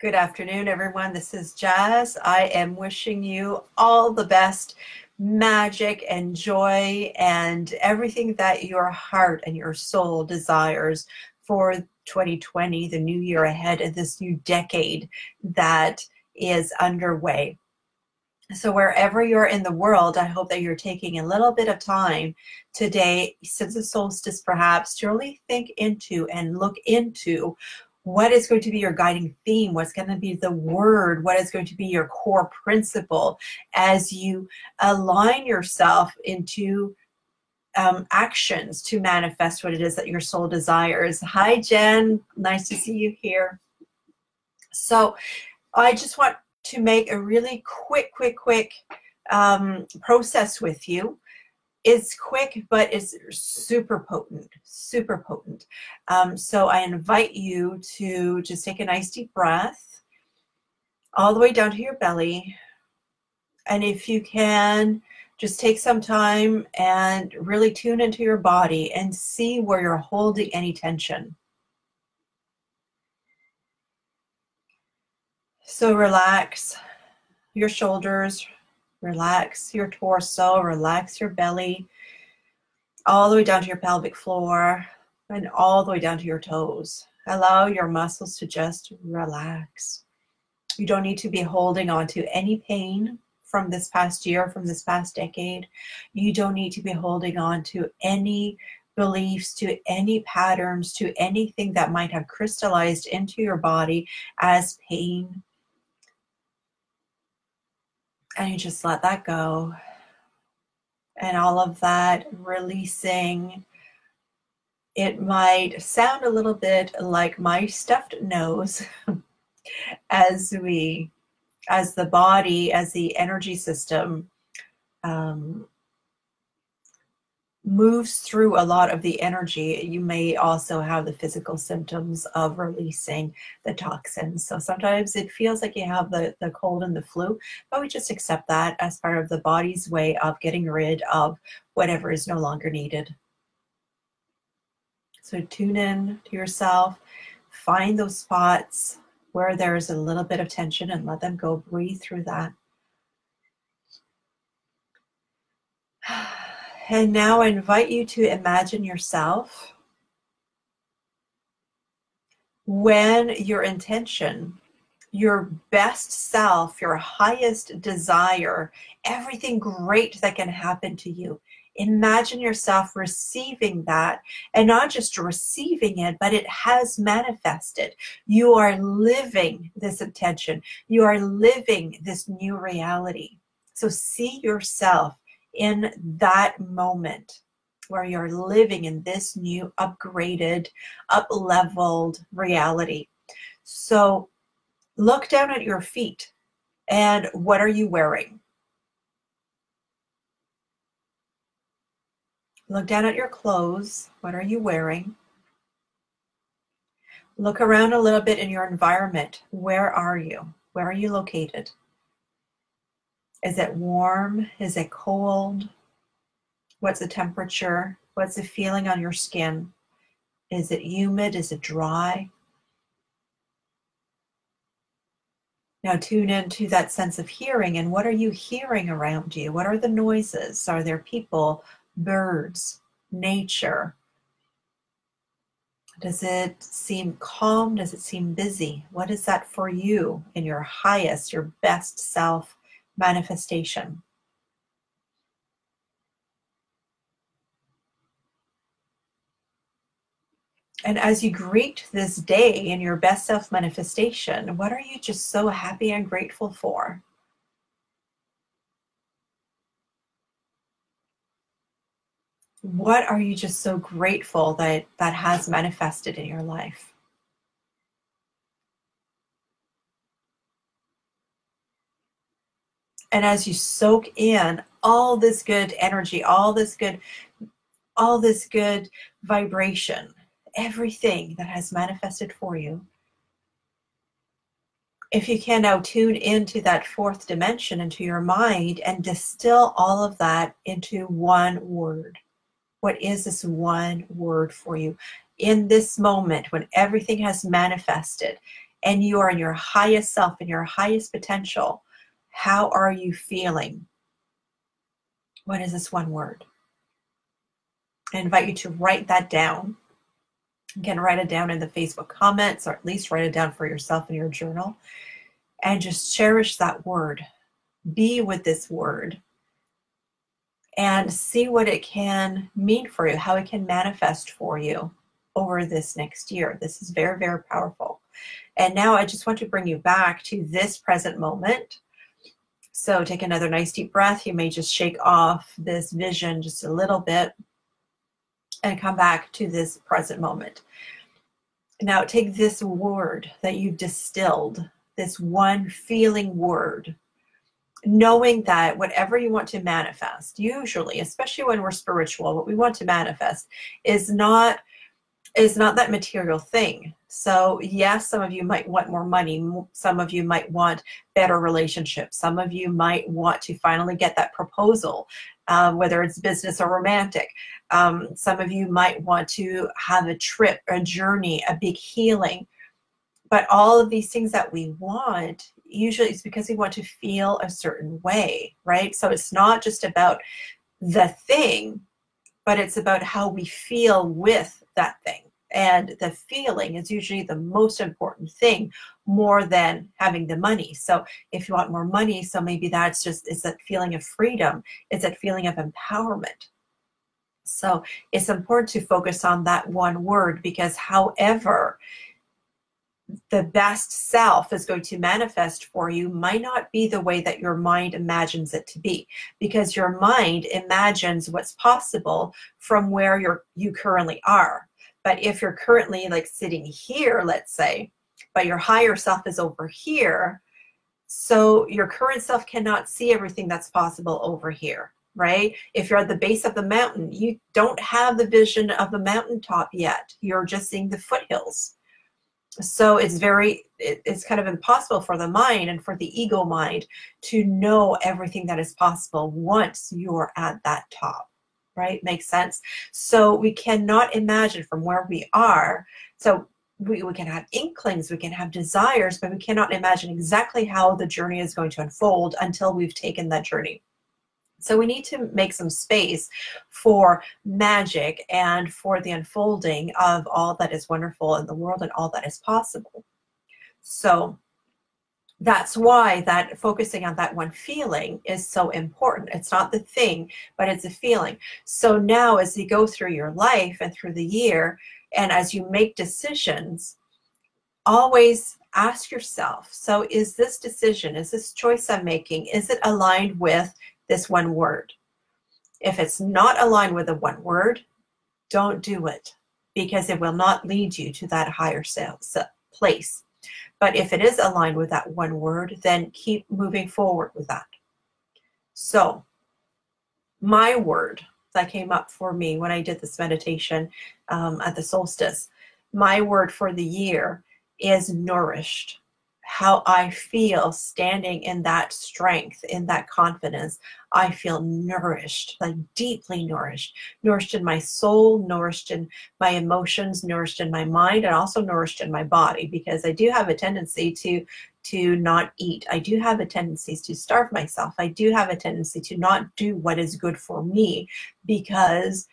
Good afternoon, everyone. This is Jazz. I am wishing you all the best magic and joy and everything that your heart and your soul desires for 2020, the new year ahead, and this new decade that is underway. So wherever you're in the world, I hope that you're taking a little bit of time today, since the solstice perhaps, to really think into and look into what is going to be your guiding theme, what's going to be the word, what is going to be your core principle as you align yourself into actions to manifest what it is that your soul desires. Hi, Jen. Nice to see you here. So I just want to make a really quick process with you. It's quick, but it's super potent, super potent. So I invite you to just take a nice deep breath all the way down to your belly. And if you can, just take some time and really tune into your body and see where you're holding any tension. So relax your shoulders, relax your torso, relax your belly, all the way down to your pelvic floor and all the way down to your toes. Allow your muscles to just relax. You don't need to be holding on to any pain from this past year, from this past decade. You don't need to be holding on to any beliefs, to any patterns, to anything that might have crystallized into your body as pain. And you just let that go. And all of that releasing. It might sound a little bit like my stuffed nose as the body, as the energy system moves through a lot of the energy. You may also have the physical symptoms of releasing the toxins. So sometimes it feels like you have the cold and the flu, but we just accept that as part of the body's way of getting rid of whatever is no longer needed. So tune in to yourself, find those spots where there's a little bit of tension and let them go. Breathe through that. And now I invite you to imagine yourself when your intention, your best self, your highest desire, everything great that can happen to you. Imagine yourself receiving that, and not just receiving it, but it has manifested. You are living this intention. You are living this new reality. So see yourself in that moment where you're living in this new upgraded, up-leveled reality. So look down at your feet, and what are you wearing? Look down at your clothes. What are you wearing? Look around a little bit in your environment. Where are you? Where are you located? Is it warm? Is it cold? What's the temperature? What's the feeling on your skin? Is it humid? Is it dry? Now tune into that sense of hearing, and what are you hearing around you? What are the noises? Are there people, birds, nature? Does it seem calm? Does it seem busy? What is that for you in your highest, your best self manifestation? And as you greet this day in your best self manifestation, what are you just so happy and grateful for? What are you just so grateful that has manifested in your life? And as you soak in all this good energy, all this good vibration, everything that has manifested for you, if you can now tune into that fourth dimension, into your mind, and distill all of that into one word. What is this one word for you in this moment when everything has manifested and you are in your highest self and your highest potential, how are you feeling? What is this one word? I invite you to write that down. You can write it down in the Facebook comments, or at least write it down for yourself in your journal, and just cherish that word. Be with this word and see what it can mean for you, how it can manifest for you over this next year. This is very, very powerful. And now I just want to bring you back to this present moment. So take another nice deep breath. You may just shake off this vision just a little bit and come back to this present moment. Now take this word that you've distilled, this one feeling word, knowing that whatever you want to manifest, usually, especially when we're spiritual, what we want to manifest is not that material thing. So yes, some of you might want more money. Some of you might want better relationships. Some of you might want to finally get that proposal, whether it's business or romantic. Some of you might want to have a trip, a journey, a big healing. But all of these things that we want, usually it's because we want to feel a certain way, right? So it's not just about the thing, but it's about how we feel with that thing. And the feeling is usually the most important thing, more than having the money. So if you want more money, so maybe it's that feeling of freedom. It's that feeling of empowerment. So it's important to focus on that one word, because however the best self is going to manifest for you might not be the way that your mind imagines it to be, because your mind imagines what's possible from where you currently are. But if you're currently like sitting here, let's say, but your higher self is over here, so your current self cannot see everything that's possible over here, right? If you're at the base of the mountain, you don't have the vision of the mountaintop yet. You're just seeing the foothills. So it's kind of impossible for the mind and for the ego mind to know everything that is possible once you're at that top, right? Makes sense? So we cannot imagine from where we are. So we can have inklings, we can have desires, but we cannot imagine exactly how the journey is going to unfold until we've taken that journey. So we need to make some space for magic and for the unfolding of all that is wonderful in the world and all that is possible. So that's why that focusing on that one feeling is so important. It's not the thing, but it's a feeling. So now as you go through your life and through the year, and as you make decisions, always ask yourself, so is this decision, is this choice I'm making, is it aligned with this one word? If it's not aligned with the one word, don't do it, because it will not lead you to that higher place. But if it is aligned with that one word, then keep moving forward with that. So my word that came up for me when I did this meditation at the solstice, my word for the year is nourished. How I feel standing in that strength, in that confidence, I feel nourished, like deeply nourished, nourished in my soul, nourished in my emotions, nourished in my mind, and also nourished in my body, because I do have a tendency to not eat. I do have a tendency to starve myself. I do have a tendency to not do what is good for me, because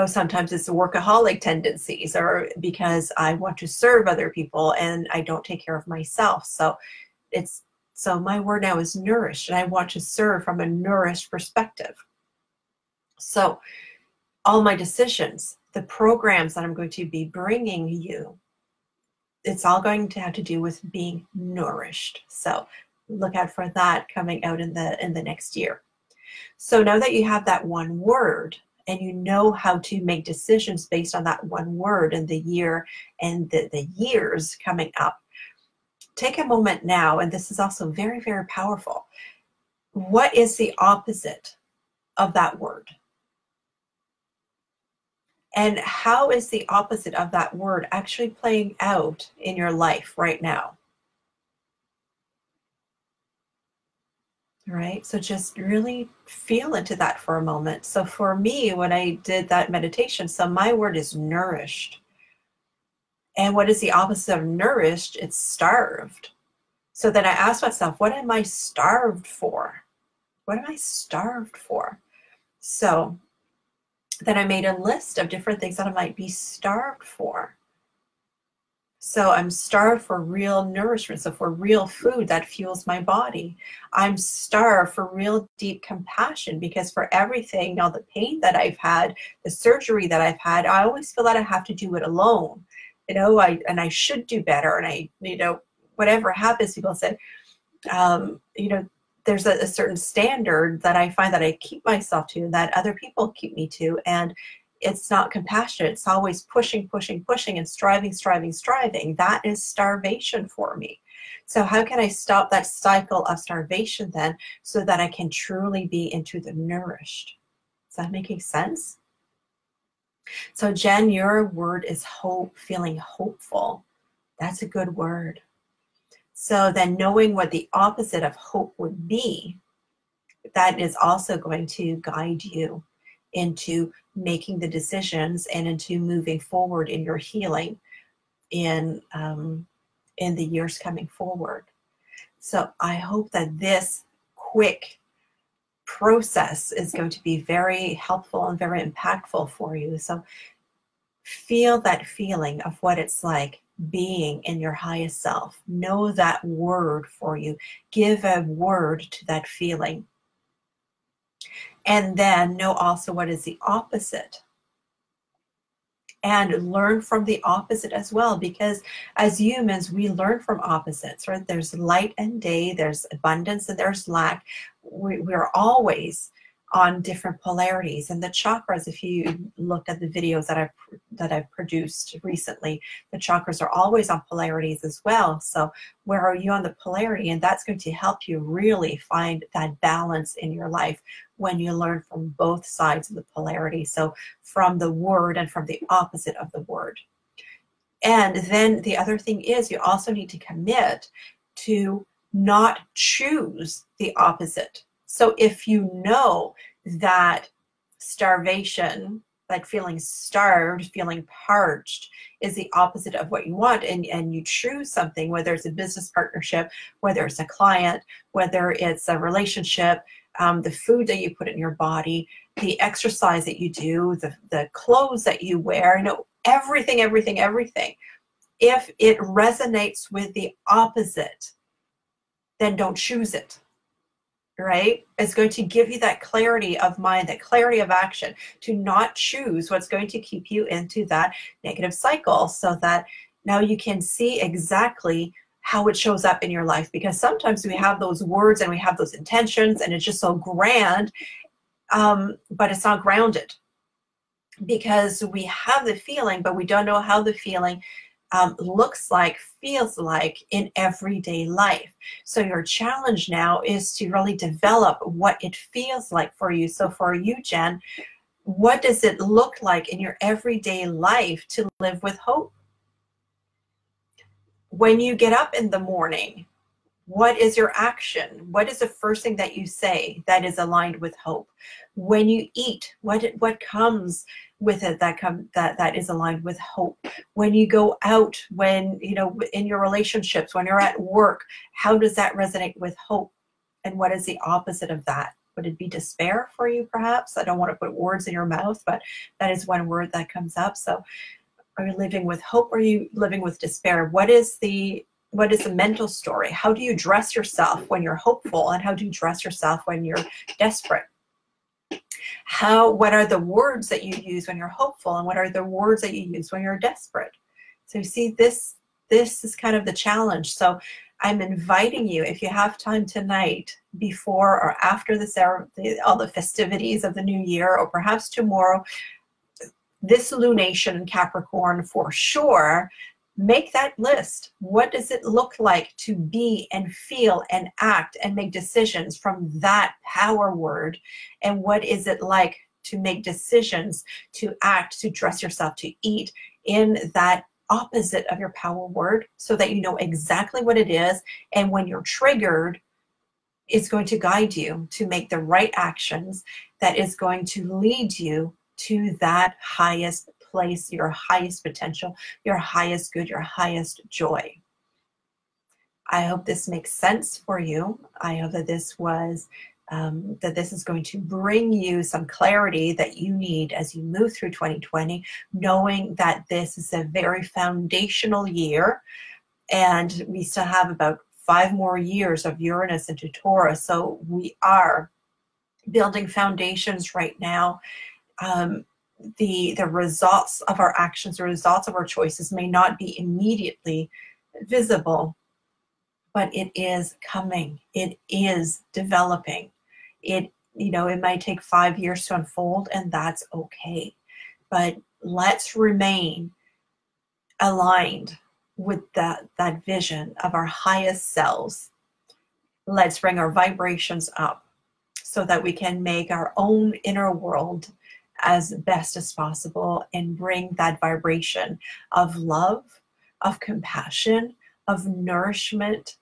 sometimes it's the workaholic tendencies, or because I want to serve other people and I don't take care of myself. So my word now is nourished, and I want to serve from a nourished perspective. So all my decisions, the programs that I'm going to be bringing you, it's all going to have to do with being nourished. So look out for that coming out in the next year. So now that you have that one word, and you know how to make decisions based on that one word in the year and the years coming up, take a moment now, and this is also very, very powerful. What is the opposite of that word? And how is the opposite of that word actually playing out in your life right now? All right, so just really feel into that for a moment. So for me, when I did that meditation, so my word is nourished. And what is the opposite of nourished? It's starved. So then I asked myself, what am I starved for? What am I starved for? So then I made a list of different things that I might be starved for. So I'm starved for real nourishment, so for real food that fuels my body. I'm starved for real deep compassion, because for everything, all the pain that I've had, the surgery that I've had, I always feel that I have to do it alone. I should do better. And whatever happens, people say, there's a certain standard that I find that I keep myself to, that other people keep me to, and it's not compassionate. It's always pushing, pushing, pushing, and striving, striving, striving. That is starvation for me. So how can I stop that cycle of starvation then, so that I can truly be into the nourished? Is that making sense? So Jen, your word is hope, feeling hopeful. That's a good word. So then knowing what the opposite of hope would be, that is also going to guide you into making the decisions and into moving forward in your healing in the years coming forward. So I hope that this quick process is going to be very helpful and very impactful for you. So feel that feeling of what it's like being in your highest self. Know that word for you. Give a word to that feeling. And then know also what is the opposite. And learn from the opposite as well, because as humans, we learn from opposites, right? There's light and day, there's abundance and there's lack. We're always on different polarities. And the chakras, if you looked at the videos that I've produced recently, the chakras are always on polarities as well. So where are you on the polarity? And that's going to help you really find that balance in your life when you learn from both sides of the polarity. So from the word and from the opposite of the word. And then the other thing is, you also need to commit to not choose the opposite. So if you know that starvation, like feeling starved, feeling parched, is the opposite of what you want, and you choose something, whether it's a business partnership, whether it's a client, whether it's a relationship, the food that you put in your body, the exercise that you do, the clothes that you wear, everything. If it resonates with the opposite, then don't choose it, right? It's going to give you that clarity of mind, that clarity of action, to not choose what's going to keep you into that negative cycle, so that now you can see exactly how it shows up in your life. Because sometimes we have those words and we have those intentions and it's just so grand, but it's not grounded, because we have the feeling, but we don't know how the feeling looks like, feels like in everyday life. So your challenge now is to really develop what it feels like for you. So for you, Jen, what does it look like in your everyday life to live with hope? When you get up in the morning, what is your action? What is the first thing that you say that is aligned with hope? When you eat, what comes with it that is aligned with hope? When you go out, when in your relationships, when you're at work, how does that resonate with hope? And what is the opposite of that? Would it be despair for you, perhaps? I don't want to put words in your mouth, but that is one word that comes up. So are you living with hope, or are you living with despair? What is the mental story? How do you dress yourself when you're hopeful, and how do you dress yourself when you're desperate? What are the words that you use when you're hopeful, and what are the words that you use when you're desperate? So you see, this is kind of the challenge. So I'm inviting you, if you have time tonight, before or after all the festivities of the new year, or perhaps tomorrow, this lunation in Capricorn for sure, make that list. What does it look like to be and feel and act and make decisions from that power word? And what is it like to make decisions, to act, to dress yourself, to eat in that opposite of your power word, so that you know exactly what it is? And when you're triggered, it's going to guide you to make the right actions that is going to lead you to that highest place your highest potential, your highest good, your highest joy. I hope this makes sense for you. I hope that this was that this is going to bring you some clarity that you need as you move through 2020, knowing that this is a very foundational year, and we still have about 5 more years of Uranus into Taurus. So we are building foundations right now. The results of our actions, the results of our choices may not be immediately visible, but it is coming. It is developing. It might take 5 years to unfold, and that's okay. But let's remain aligned with that vision of our highest selves. Let's bring our vibrations up so that we can make our own inner world as best as possible and bring that vibration of love, of compassion, of nourishment,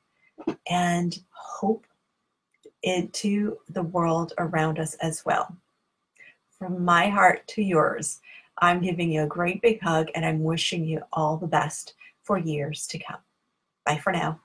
and hope into the world around us as well. From my heart to yours, I'm giving you a great big hug, and I'm wishing you all the best for years to come. Bye for now.